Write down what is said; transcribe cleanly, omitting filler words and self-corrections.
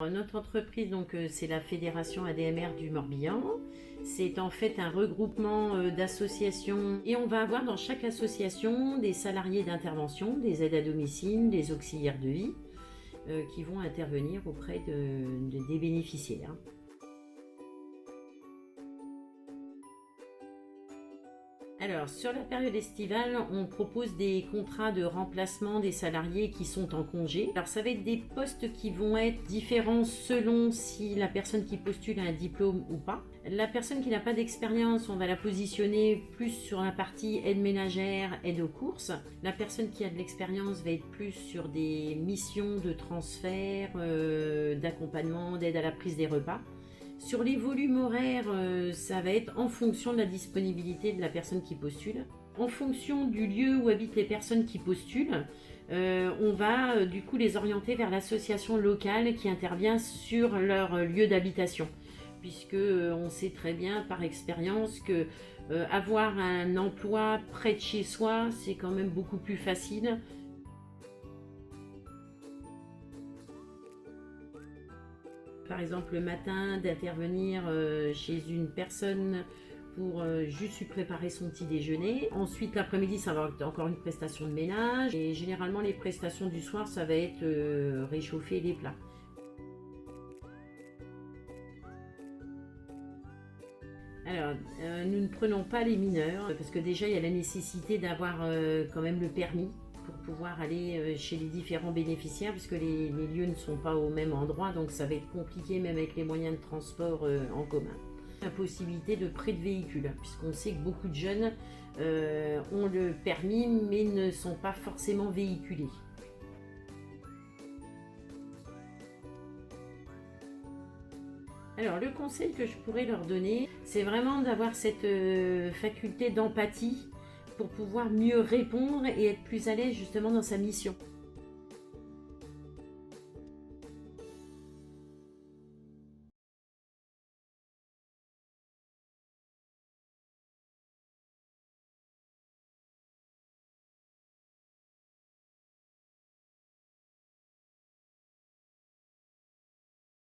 Notre entreprise, c'est la Fédération ADMR du Morbihan. C'est en fait un regroupement d'associations et on va avoir dans chaque association des salariés d'intervention, des aides à domicile, des auxiliaires de vie qui vont intervenir auprès des bénéficiaires. Alors, sur la période estivale, on propose des contrats de remplacement des salariés qui sont en congé. Alors, ça va être des postes qui vont être différents selon si la personne qui postule a un diplôme ou pas. La personne qui n'a pas d'expérience, on va la positionner plus sur la partie aide ménagère, aide aux courses. La personne qui a de l'expérience va être plus sur des missions de transfert, d'accompagnement, d'aide à la prise des repas. Sur les volumes horaires, ça va être en fonction de la disponibilité de la personne qui postule. En fonction du lieu où habitent les personnes qui postulent, on va du coup les orienter vers l'association locale qui intervient sur leur lieu d'habitation. Puisque on sait très bien par expérience que avoir un emploi près de chez soi, c'est quand même beaucoup plus facile. Par exemple, le matin, d'intervenir chez une personne pour juste lui préparer son petit déjeuner. Ensuite, l'après-midi, ça va être encore une prestation de ménage. Et généralement, les prestations du soir, ça va être réchauffer les plats. Alors, nous ne prenons pas les mineurs parce que déjà, il y a la nécessité d'avoir quand même le permis pour pouvoir aller chez les différents bénéficiaires puisque les lieux ne sont pas au même endroit, donc ça va être compliqué même avec les moyens de transport en commun. La possibilité de prêt de véhicule, puisqu'on sait que beaucoup de jeunes ont le permis mais ne sont pas forcément véhiculés. Alors le conseil que je pourrais leur donner, c'est vraiment d'avoir cette faculté d'empathie pour pouvoir mieux répondre et être plus à l'aise justement dans sa mission.